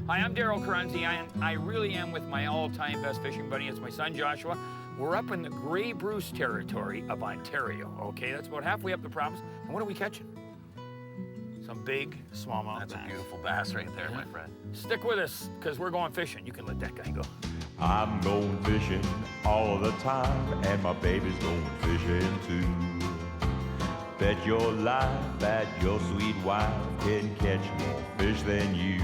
Hi, I'm Darryl Choronzey, and I really am with my all-time best fishing buddy. It's my son, Joshua. We're up in the Grey Bruce territory of Ontario, okay? That's about halfway up the province. And what are we catching? Some big smallmouth bass. That's a beautiful bass right there, my friend. Stick with us, because we're going fishing. You can let that guy go. I'm going fishing all the time, and my baby's going fishing too. Bet your life that your sweet wife can catch more fish than you.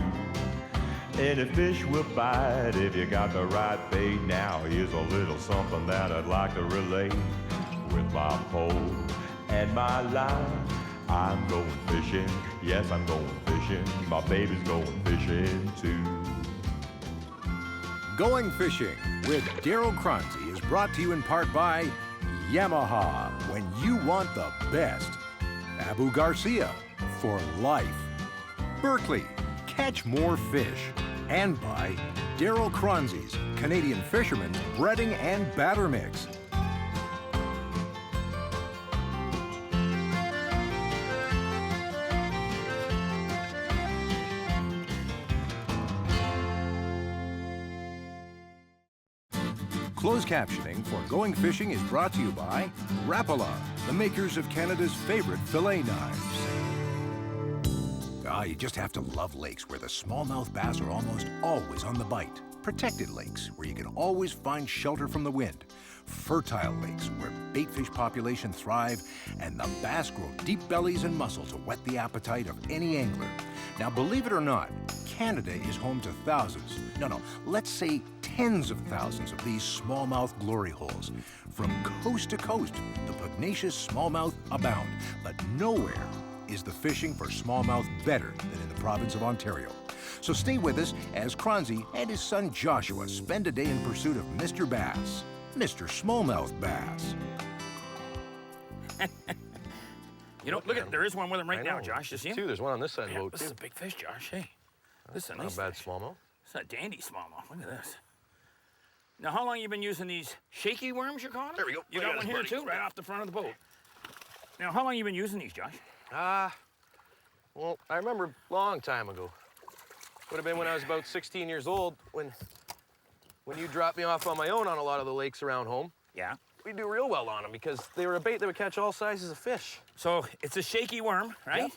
Any fish will bite if you got the right bait. Now here's a little something that I'd like to relate. With my pole and my line, I'm going fishing. Yes, I'm going fishing. My baby's going fishing too. Going Fishing with Darryl Choronzey is brought to you in part by Yamaha, when you want the best. Abu Garcia, for life. Berkeley, catch more fish. And by Darryl Choronzey's Canadian Fisherman's Breading and Batter Mix. Closed captioning for Going Fishing is brought to you by Rapala, the makers of Canada's favorite fillet knives. You just have to love lakes where the smallmouth bass are almost always on the bite. Protected lakes where you can always find shelter from the wind. Fertile lakes where baitfish populations thrive and the bass grow deep bellies and muscle to whet the appetite of any angler. Now, believe it or not, Canada is home to thousands, let's say tens of thousands of these smallmouth glory holes. From coast to coast, the pugnacious smallmouth abound, but nowhere is the fishing for smallmouth better than in the province of Ontario. So stay with us as Choronzey and his son Joshua spend a day in pursuit of Mr. Bass, Mr. Smallmouth Bass. Look at, there is one with him right now, Josh. You see him? There's one on this side of the boat, This too. is a big fish, Josh. Hey, this is a nice Not bad fish. smallmouth. It's a dandy smallmouth. Look at this. Now, how long you been using these shaky worms, you call them? There we go. You I got got one it, here, buddy. too, right off the front of the boat. Now, how long you been using these, Josh? Well, I remember a long time ago. Would have been when I was about 16 years old, when you dropped me off on my own on a lot of the lakes around home. Yeah. We do real well on them because they were a bait that would catch all sizes of fish. So it's a shaky worm, right? Yep.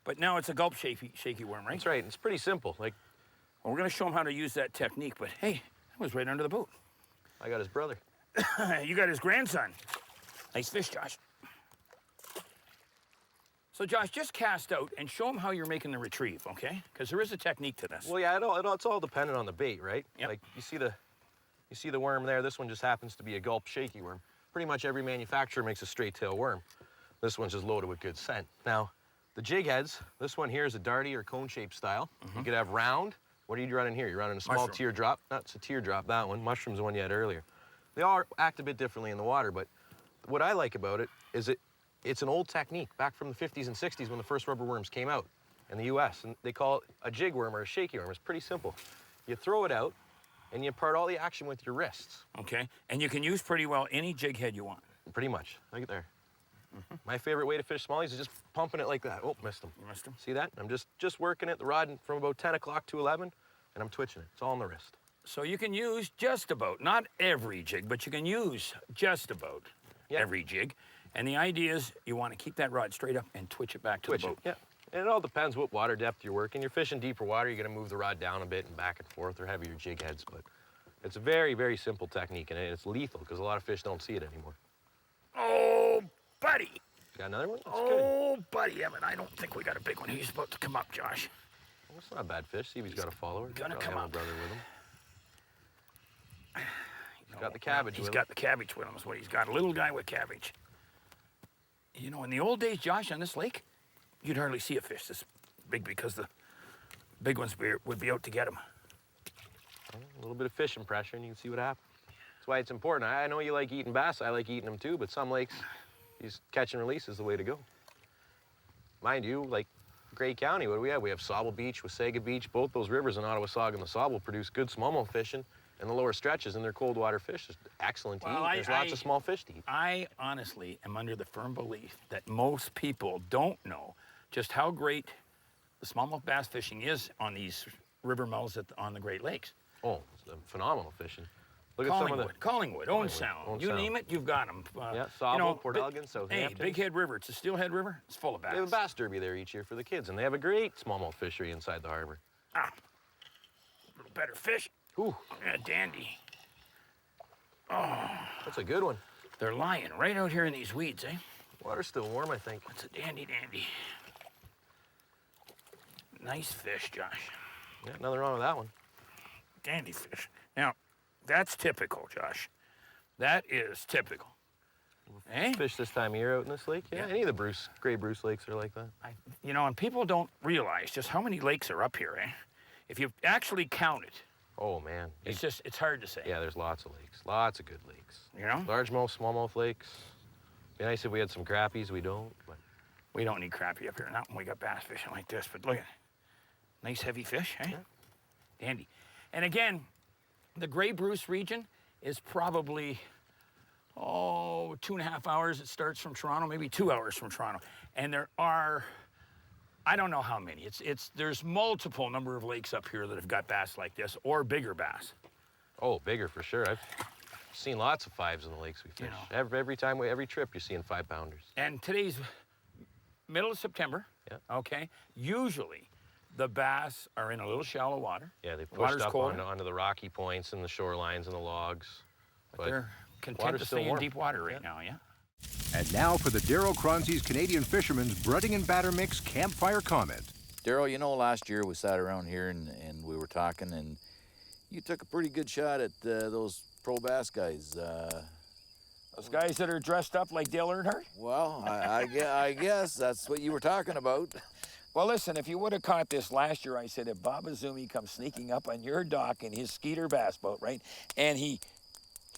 But now it's a gulp shaky worm, right? That's right. It's pretty simple. Like, Well, we're going to show him how to use that technique, but hey, that was right under the boat. I got his brother. You got his grandson. Nice fish, Josh. So, Josh, just cast out and show him how you're making the retrieve, okay? Because there is a technique to this. Well, yeah, it's all dependent on the bait, right? Yep. Like, you see the worm there. This one just happens to be a gulp shaky worm. Pretty much every manufacturer makes a straight tail worm. This one's just loaded with good scent. Now, the jig heads, this one here is a darty or cone-shaped style. You could have round. What are you running here? You're running a small Mushroom. teardrop. No, it's a teardrop, that one. Mushroom's the one you had earlier. They all act a bit differently in the water, but what I like about it is it's an old technique back from the 50s and 60s when the first rubber worms came out in the US, and they call it a jig worm or a shaky worm. It's pretty simple. You throw it out, and you impart all the action with your wrists. Okay, and you can use pretty well any jig head you want. Pretty much. Look at there. My favorite way to fish smallies is just pumping it like that. Oh, missed him. You missed him? See that? I'm just working it, the rod from about 10 o'clock to 11, and I'm twitching it. It's all on the wrist. So you can use just about, not every jig, but you can use just about every jig. And the idea is you want to keep that rod straight up and twitch it back to the boat. Yeah. And it all depends what water depth you're working. You're fishing deeper water, you're going to move the rod down a bit and back and forth, or heavier jig heads. But it's a very, very simple technique, and it's lethal because a lot of fish don't see it anymore. Oh, buddy. Got another one? That's good. Oh, buddy. Yeah, but I don't think we got a big one. He's about to come up, Josh. Well, it's not a bad fish. See if he's got a follower. Gonna Probably come have a up. brother with him. He's got the cabbage He's with got him. the cabbage with him, is what he's got. A little guy with cabbage. You know, in the old days, Josh, on this lake, you'd hardly see a fish this big because the big ones would be out to get him. A little bit of fishing pressure, and you can see what happens. That's why it's important. I know you like eating bass. I like eating them too, but some lakes, catch and release is the way to go. Mind you, like Grey County, what do we have? We have Sauble Beach, Wasaga Beach. Both those rivers in Ottawasaga and the Sauble produce good smallmouth fishing, and the lower stretches, and they're cold water fish. It's excellent to eat. There's lots of small fish to eat. I honestly am under the firm belief that most people don't know just how great the smallmouth bass fishing is on these river mouths on the Great Lakes. Oh, it's phenomenal fishing. Look at some of the... Collingwood, Owen Sound. You name it, you've got them. Yeah, Sawville, Port Elgin, Hey, Southampton. Big Head River, it's a steelhead river. It's full of bass. They have a bass derby there each year for the kids, and they have a great smallmouth fishery inside the harbor. Ah, a little better fish. Ooh. Yeah, dandy. Oh. That's a good one. They're lying right out here in these weeds, eh? Water's still warm, I think. That's a dandy. Nice fish, Josh. Yeah, nothing wrong with that one. Dandy fish. Now, that's typical, Josh. That is typical. Eh? Fish this time of year out in this lake? Yeah, any of the Gray Bruce lakes are like that. You know, and people don't realize just how many lakes are up here, eh? If you actually count it, oh, man. it's hard to say. Yeah, there's lots of lakes. Lots of good lakes. You know? Largemouth, smallmouth lakes. Be nice if we had some crappies. We don't, but... We don't need crappie up here, not when we got bass fishing like this, but look at it. Nice heavy fish, eh? Yeah. Dandy. And again, the Gray Bruce region is probably, 2.5 hours. It starts from Toronto, maybe 2 hours from Toronto. And there are, I don't know how many. There's multiple number of lakes up here that have got bass like this, or bigger bass. Oh, bigger for sure. I've seen lots of 5s in the lakes we fish. You know, every trip you're seeing 5-pounders. And today's middle of September, okay? Usually, the bass are in a little shallow water. Yeah, they pushed up onto the rocky points and the shorelines and the logs. But they're content to stay in deep water right now, yeah? And now for the Darryl Choronzey's Canadian Fisherman's Breading and Batter Mix Campfire Comment. Darryl, you know, last year we sat around here and we were talking, and you took a pretty good shot at those pro bass guys. Those guys that are dressed up like Dale Earnhardt? Well, I guess that's what you were talking about. Well, listen, if you would have caught this last year, I said, if Bob Azumi comes sneaking up on your dock in his Skeeter bass boat, right, and he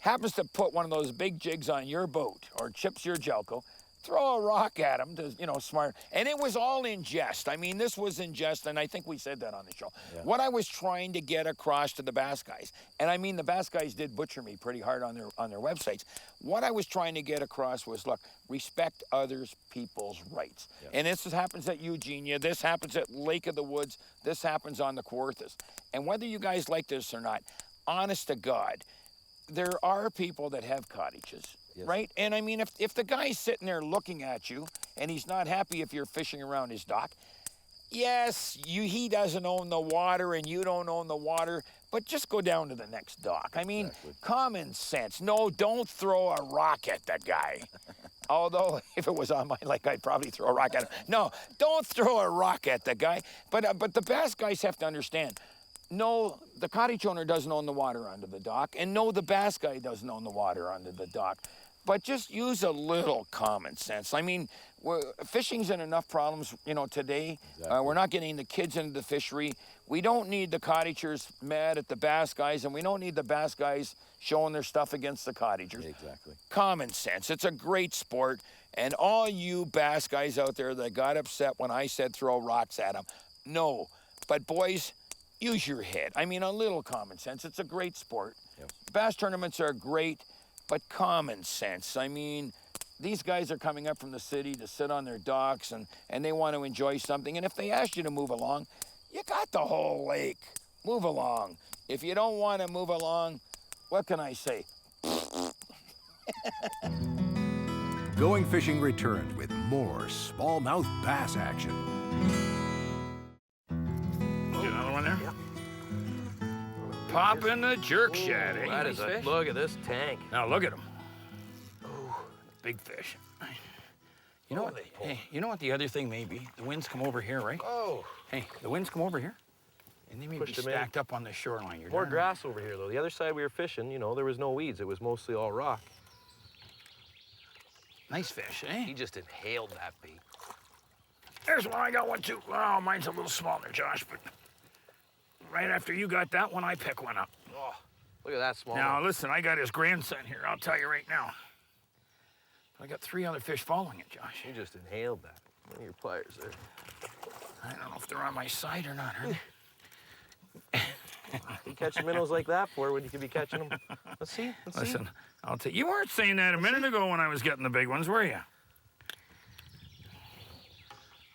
happens to put one of those big jigs on your boat or chips your jelco, throw a rock at him to, you know, smart. And it was all in jest. I mean, this was in jest, and I think we said that on the show. Yeah. What I was trying to get across to the bass guys, and I mean, the bass guys did butcher me pretty hard on their websites. What I was trying to get across was, look, respect others people's rights. Yeah. And this happens at Eugenia, this happens at Lake of the Woods, this happens on the Kawarthas. And whether you guys like this or not, honest to God, there are people that have cottages. Yes. Right? And I mean, if the guy's sitting there looking at you and he's not happy if you're fishing around his dock, yes, he doesn't own the water and you don't own the water, but just go down to the next dock. I mean, common sense. No, don't throw a rock at that guy. Although, if it was on my lake, I'd probably throw a rock at him. No, don't throw a rock at the guy. But the bass guys have to understand, no, the cottage owner doesn't own the water under the dock, and no, the bass guy doesn't own the water under the dock. But just use a little common sense. I mean, fishing's in enough problems, you know, today. Exactly. We're not getting the kids into the fishery. We don't need the cottagers mad at the bass guys, and we don't need the bass guys showing their stuff against the cottagers. Exactly. Common sense. It's a great sport. And all you bass guys out there that got upset when I said throw rocks at them, no. But boys, use your head. I mean, a little common sense. It's a great sport. Yep. Bass tournaments are great. But common sense. I mean, these guys are coming up from the city to sit on their docks and they want to enjoy something. And if they ask you to move along, you got the whole lake. Move along. If you don't want to move along, what can I say? Going Fishing returns with more smallmouth bass action. Get another one there? Yeah. Pop in the jerk shad, eh? That is a, look at this tank. Now look at him. Oh, big fish. You know what? Hey, you know what the other thing may be? The winds come over here, right? Oh. Hey, the winds come over here, and they may be stacked up on the shoreline. More grass over here, though. The other side we were fishing, you know, there was no weeds. It was mostly all rock. Nice fish, eh? He just inhaled that bait. There's one. I got one too. Oh, mine's a little smaller, Josh, but right after you got that one, I pick one up. Oh, look at that small one. Now, listen, I got his grandson here. I'll tell you right now. I got 3 other fish following it, Josh. You just inhaled that. One of your pliers there. I don't know if they're on my side or not, are they? You catch minnows like that for when you could be catching them. Let's see. Listen, I'll tell you. You weren't saying that a minute ago when I was getting the big ones, were you?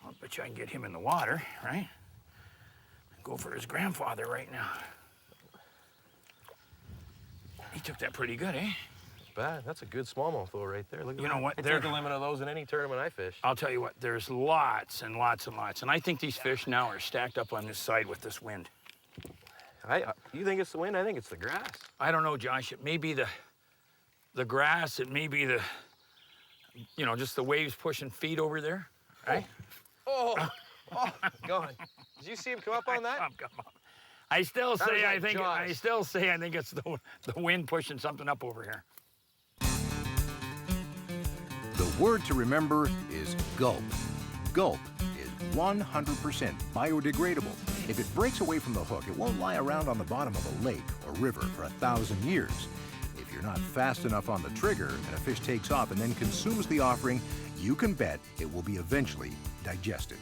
I'll bet you I can get him in the water, right? go for his grandfather right now. He took that pretty good, eh? Bad. That's a good smallmouth though, right there. Look at You that. know what? I take a limit of those in any tournament I fish. I'll tell you what, there's lots and lots and lots. And I think these fish now are stacked up on this side with this wind. You think it's the wind? I think it's the grass. I don't know, Josh. It may be the grass. It may be the, you know, just the waves pushing feet over there, right? Oh, gone. Did you see him come up on that? Come on. I still That was say like I think Jaws. it's the wind pushing something up over here. The word to remember is gulp. Gulp is 100% biodegradable. If it breaks away from the hook, it won't lie around on the bottom of a lake or river for 1,000 years. If you're not fast enough on the trigger and a fish takes off and then consumes the offering, you can bet it will be eventually digested.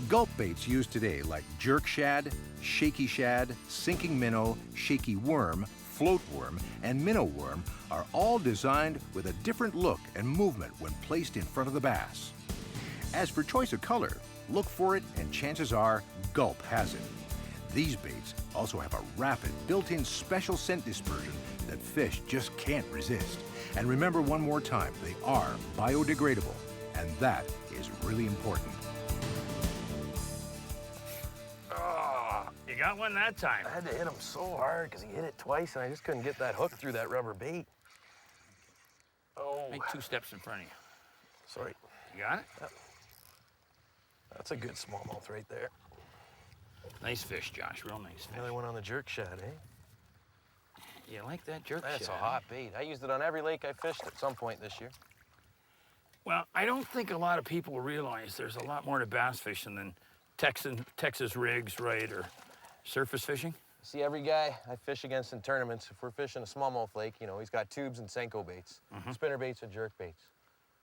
Gulp baits used today like jerk shad, shaky shad, sinking minnow, shaky worm, float worm, and minnow worm are all designed with a different look and movement when placed in front of the bass. As for choice of color, look for it and chances are Gulp has it. These baits also have a rapid built-in special scent dispersion that fish just can't resist. And remember one more time, they are biodegradable, and that is really important. Oh, you got one that time. I had to hit him so hard because he hit it twice and I just couldn't get that hook through that rubber bait. Oh. Make 2 steps in front of you. Sorry. You got it? That's a good smallmouth right there. Nice fish, Josh. Real nice fish. Another one on the jerk shad, eh? You like that jerk That's shad? a hot bait. I used it on every lake I fished at some point this year. Well, I don't think a lot of people realize there's a lot more to bass fishing than Texas rigs, right, or surface fishing. See, every guy I fish against in tournaments, if we're fishing a smallmouth lake, you know, he's got tubes and Senko baits, spinner baits and jerk baits.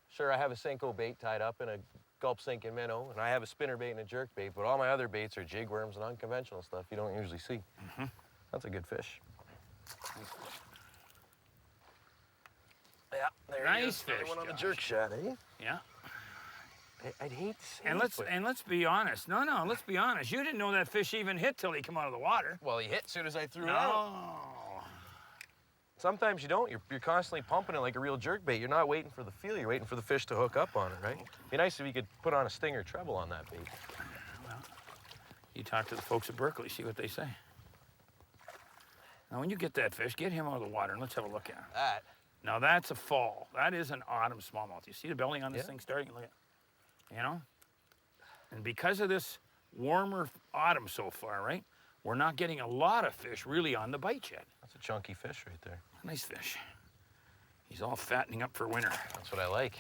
Sure, I have a Senko bait tied up in a gulp sinking minnow, and I have a spinner bait and a jerk bait, but all my other baits are jig worms and unconventional stuff you don't usually see. That's a good fish. Yeah, there he Nice is. Another fish, one on the Josh. jerk shad, eh? Yeah. I'd hate to say And it, but- let's be honest. No, let's be honest. You didn't know that fish even hit till he come out of the water. Well, he hit as soon as I threw it out. No. Sometimes you don't. You're constantly pumping it like a real jerk bait. You're not waiting for the feel. You're waiting for the fish to hook up on it, right? Be nice if you could put on a stinger treble on that bait. Well, you talk to the folks at Berkeley, see what they say. Now, when you get that fish, get him out of the water and let's have a look at him. That. Now, that's a fall. That is an autumn smallmouth. You see the belly on this Yeah. thing starting? Look at, you know? And because of this warmer autumn so far, right? We're not getting a lot of fish really on the bite yet. That's a chunky fish right there. Nice fish. He's all fattening up for winter. That's what I like.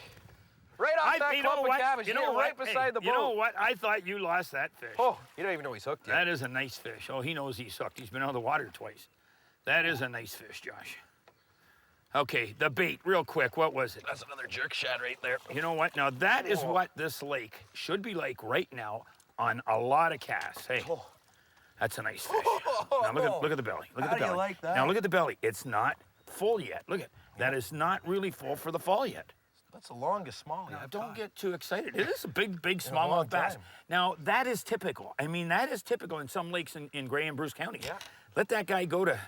Right off that you know clump of what? cabbage, You know what? right beside the boat. You know what? I thought you lost that fish. Oh, you don't even know he's hooked yet. That is a nice fish. Oh, he knows he's hooked. He's been out of the water twice. That is a nice fish, Josh. Okay, the bait, real quick. What was it? That's another jerk shad right there. You know what? Now, that is what this lake should be like right now on a lot of casts. Hey, Oh. that's a nice fish. Now, look at the belly. Look at How the do you belly. like that? Now, look at the belly. It's not full yet. Look at that. Is not really full for the fall yet. That's the longest smallie Now, I've don't caught. get too excited. It is a big long smallmouth bass. time. Now, that is typical. I mean, that is typical in some lakes in Gray and Bruce County. Yeah. Let that guy go to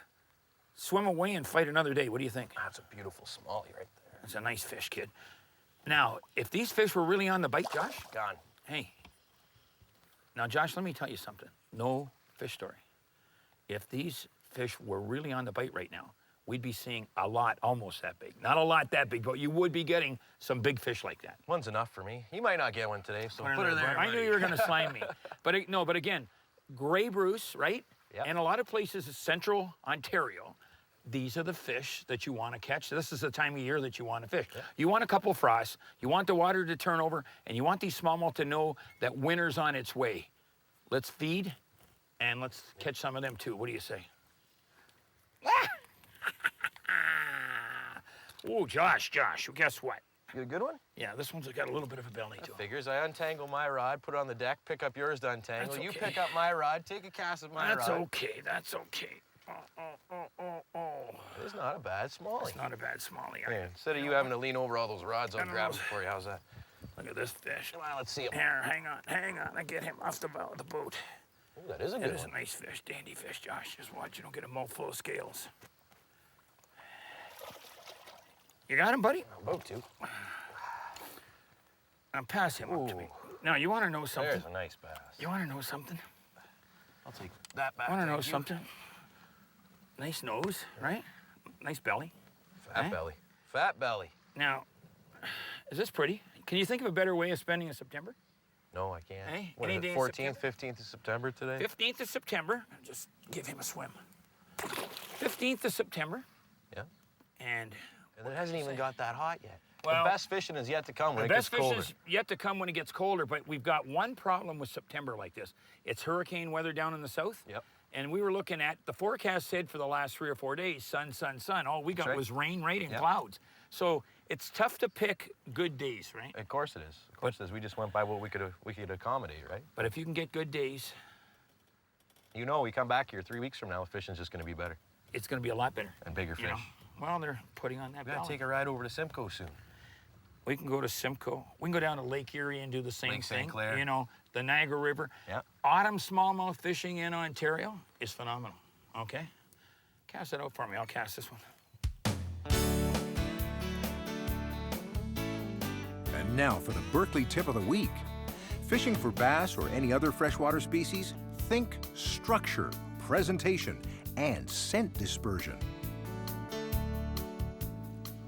swim away and fight another day. What do you think? That's a beautiful smallie right there. It's a nice fish, kid. Now, if these fish were really on the bite, Josh, Gone. hey. Now, Josh, let me tell you something. No fish story. If these fish were really on the bite right now, we'd be seeing a lot almost that big. Not a lot that big, but you would be getting some big fish like that. One's enough for me. He might not get one today, so put her Brother, there. I knew you were going to slime me. But no, but again, Gray Bruce, right? Yep. And a lot of places in central Ontario, these are the fish that you want to catch. This is the time of year that you want to fish. You want a couple frosts, you want the water to turn over, and you want these smallmouth to know that winter's on its way. Let's feed, and let's catch some of them too. What do you say? Oh, Josh, guess what? You a good one? Yeah, this one's got a little bit of a belly to it. Figures. I untangle my rod, put it on the deck, pick up yours to untangle. That's You okay. pick up my rod, take a cast of my That's rod. okay, that's okay. Oh. It's not a bad smallie. It's not a bad smallie. Here, instead of you having to lean over all those rods, I'll grab them for you. How's that? Look at this fish. Come on, let's see him. Here, hang on. I get him off the boat. That is a It good is a one. nice fish, dandy fish, Josh. Just watch, you don't get a mouthful of scales. You got him, buddy? I'm about to. Now pass him up to me. Now, you want to know something? There's a nice bass. You want to know something? I'll take that back. Want to know thank you. something? Nice nose, right? Nice belly. Fat Eh? belly. Fat belly. Now, is this pretty? Can you think of a better way of spending a September? No, I can't. Hey, What any is day it, in 14th, 15th of September today? 15th of September. Just give him a swim. 15th of September. Yeah. And And it hasn't even got that hot yet. Well, the best fishing is yet to come when the it best gets colder. fish is yet to come when it gets colder, but we've got one problem with September like this. It's hurricane weather down in the south. Yep. And we were looking at, the forecast said for the last 3 or 4 days, sun, sun, sun. All we got right. was rain, right, and Yep. clouds. So it's tough to pick good days, right? Of course it is. Of course it is. We just went by what we could accommodate, right? But if you can get good days, You know, we come back here 3 weeks from now, the fishing's just going to be better it's going to be a lot better. and bigger You fish. know? Well, they're putting on that We gotta balance. take a ride over to Simcoe soon. We can go to Simcoe. We can go down to Lake Erie and do the same Lake St. thing. Clair. You know, the Niagara River. Yeah. Autumn smallmouth fishing in Ontario is phenomenal. Okay? Cast it out for me. I'll cast this one. And now for the Berkeley tip of the week. Fishing for bass or any other freshwater species, think structure, presentation, and scent dispersion.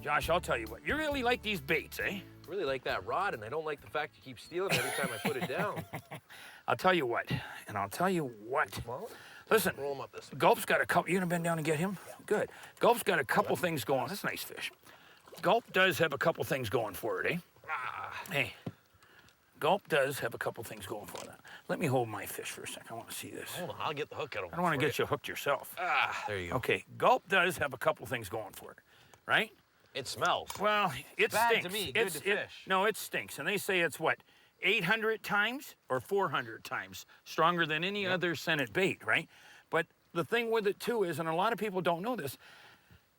Josh, I'll tell you what. You really like these baits, eh? I really like that rod, and I don't like the fact you keep stealing it every time I put it down. I'll tell you what. And I'll tell you what. Well, Listen, roll him up this way. Gulp's got a couple. You gonna bend down and get him? Good. Gulp's got a couple things going. That's a nice fish. Gulp does have a couple things going for it, eh? Hey, Gulp does have a couple things going for that. Let me hold my fish for a second. I want to see this. Hold on, I'll get the hook out of him. I don't want to get you hooked yourself. There you go. Okay, Gulp does have a couple things going for it, right? It smells. Well, it Bad to stinks. me, good to fish. No, it stinks. And they say it's what, 800 times or 400 times stronger than any other scented bait, right? But the thing with it too is, and a lot of people don't know this,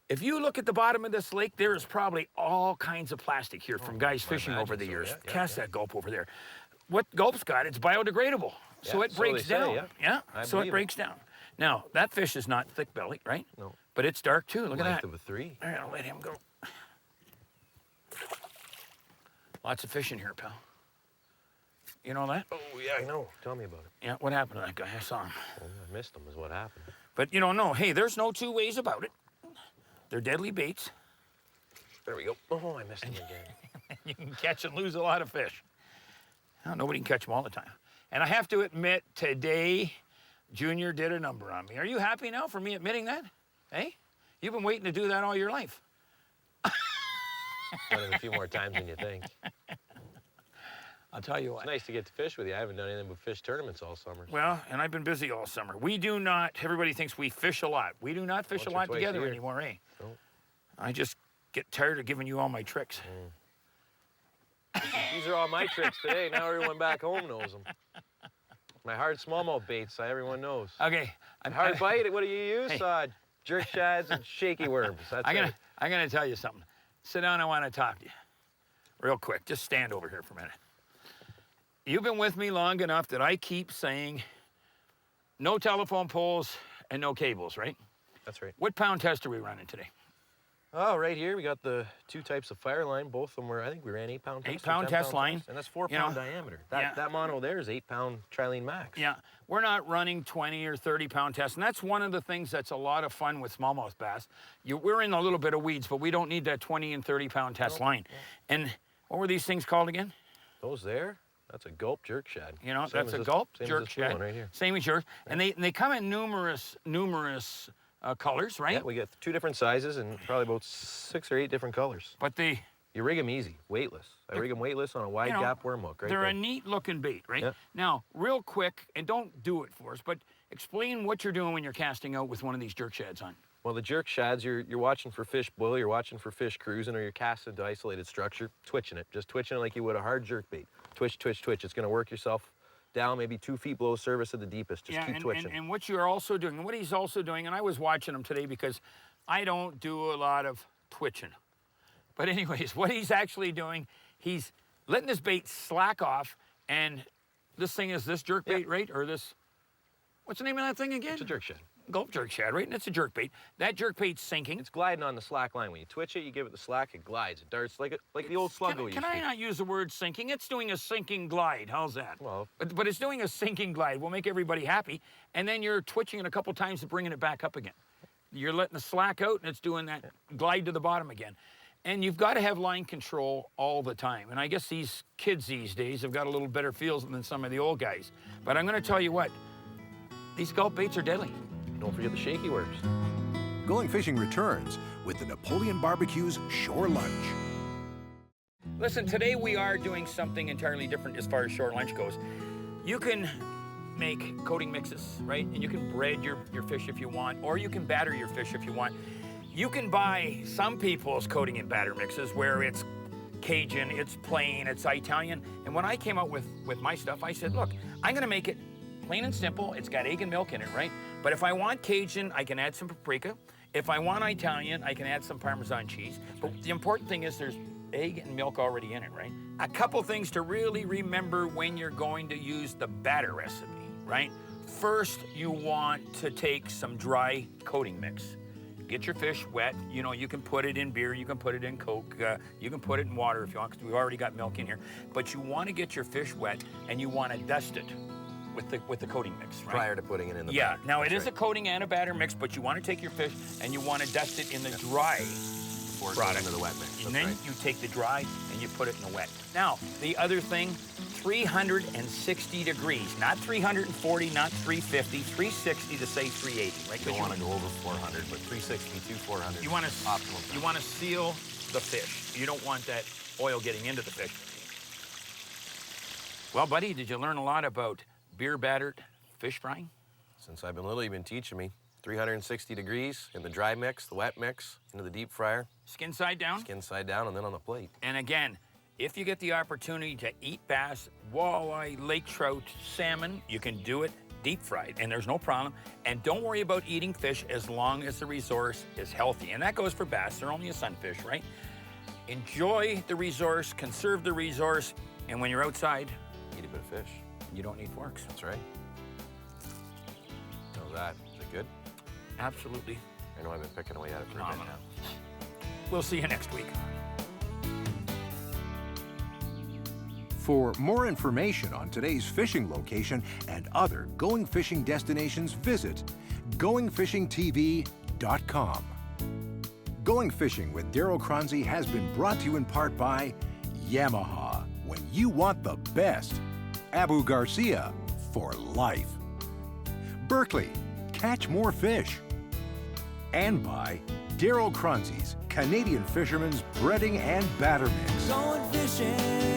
if you look at the bottom of this lake, there is probably all kinds of plastic here from guys fishing over the imagine so, years. yeah, Cast that Gulp over there. What Gulp's got, it's biodegradable. So Yeah, it so breaks they say, down. yeah. I So it believe it. breaks down. Now, that fish is not thick belly, right? No. But it's dark too. Look at Length that. of a 3. All right, I'll let him go. Lots of fish in here, pal. You know that? Oh, yeah, I know. Tell me about it. Yeah, what happened to that guy? I saw him. Oh, I missed him is what happened. But you don't know. Hey, there's no two ways about it. They're deadly baits. There we go. Oh, I missed him again. You can catch and lose a lot of fish. Well, nobody can catch them all the time. And I have to admit, today, Junior did a number on me. Are you happy now for me admitting that? Hey? You've been waiting to do that all your life. Done it a few more times than you think. I'll tell you what. It's nice to get to fish with you. I haven't done anything but fish tournaments all summer. Well, and I've been busy all summer. We do not, everybody thinks we fish a lot. We do not fish Once a or lot twice a together year. anymore, eh? No. I just get tired of giving you all my tricks. These are all my tricks today. Now everyone back home knows them. My hard smallmouth baits, everyone knows. Okay. Hard bite, what do you use? Hey. Jerk shads and shaky worms. That's it. I'm gonna tell you something. Sit down, I want to talk to you. Real quick, just stand over here for a minute. You've been with me long enough that I keep saying no telephone poles and no cables, right? That's right. What pound test are we running today? Oh, right here we got the 2 types of fire line. Both of them were, I think we ran 8-pound test. 8-pound test line. And that's 4 You pound know, diameter. yeah. That mono there is 8-pound trilene max. Yeah, we're not running 20 or 30 pound tests, and that's one of the things that's a lot of fun with smallmouth bass. We're in a little bit of weeds, but we don't need that 20 and 30 pound test line. And what were these things called again? Those there, that's a gulp jerk shad. You know, Same that's as a this- gulp same as jerk this blue shad. one right here. Same as yours. And they come in numerous colors, right? Yeah, we get 2 different sizes and probably about 6 or 8 different colors. But You rig them easy, weightless. I rig them weightless on a wide you know, gap worm hook right they're there. a neat looking bait, right? Yeah. Now, real quick, and don't do it for us, but explain what you're doing when you're casting out with one of these jerk shads on. Well, the jerk shads, you're watching for fish boil, you're watching for fish cruising, or you're casting to isolated structure, twitching it. Just twitching it like you would a hard jerk bait. Twitch, twitch, twitch. It's gonna work yourself down maybe 2 feet below surface at the deepest. Just keep twitching. And what you're also doing, and what he's also doing, and I was watching him today because I don't do a lot of twitching. But anyways, what he's actually doing, he's letting this bait slack off, and this thing is this jerk bait, right? Or this? What's the name of that thing again? It's a jerk shad. Gulp jerk shad, right? And it's a jerk bait. That jerk bait's sinking. It's gliding on the slack line. When you twitch it, you give it the slack, it glides. It darts like the old sluggo used to. Can I not use the word sinking? It's doing a sinking glide. How's that? Well, but it's doing a sinking glide. We'll make everybody happy. And then you're twitching it a couple times and bringing it back up again. You're letting the slack out, and it's doing that glide to the bottom again. And you've got to have line control all the time. And I guess these kids these days have got a little better feels than some of the old guys. But I'm going to tell you what, these gulp baits are deadly. don't forget the shaky worms. Going Fishing returns with the Napoleon Barbecue's Shore Lunch. Listen, today we are doing something entirely different as far as shore lunch goes. You can make coating mixes, right? And you can bread your fish if you want, or you can batter your fish if you want. You can buy some people's coating and batter mixes where it's Cajun, it's plain, it's Italian. And when I came out with my stuff, I said, look, I'm gonna make it plain and simple. It's got egg and milk in it, right? But if I want Cajun, I can add some paprika. If I want Italian, I can add some Parmesan cheese. But the important thing is there's egg and milk already in it, right? A couple things to really remember when you're going to use the batter recipe, right? First, you want to take some dry coating mix. Get your fish wet. You know, you can put it in beer, you can put it in Coke, you can put it in water if you want, because we've already got milk in here. But you want to get your fish wet, and you want to dust it with the coating mix, right? Prior to putting it in the Yeah, batter. now That's it is right. a coating and a batter mix, but you want to take your fish and you want to dust it in the dry Before it goes product. into the wet mix. And That's then right. you take the dry and you put it in the wet. Now, the other thing, 360 degrees, not 340, not 350, 360 to say 380, right? You don't want to go over 400, but 360 to 400 You want to optimal. you want to seal the fish. You don't want that oil getting into the fish. Well, buddy, did you learn a lot about beer battered fish frying? Since I've been little, you've been teaching me. 360 degrees in the dry mix, the wet mix, into the deep fryer, Skin side down. skin side down, and then on the plate. And again, if you get the opportunity to eat bass, walleye, lake trout, salmon, you can do it deep fried, and there's no problem. And don't worry about eating fish as long as the resource is healthy. And that goes for bass. They're only a sunfish, right? Enjoy the resource, conserve the resource, and when you're outside, Eat a bit of fish. you don't need forks. That's right. How's that? Is it good? Absolutely. I know I've been picking away at it for a bit Phenomenal. now. We'll see you next week. For more information on today's fishing location and other Going Fishing destinations, visit goingfishingtv.com. Going Fishing with Darryl Choronzey has been brought to you in part by Yamaha. When you want the best, Abu Garcia for life. Berkeley, catch more fish. And by Darryl Choronzey's Canadian Fisherman's Breading and Batter Mix. Going fishing.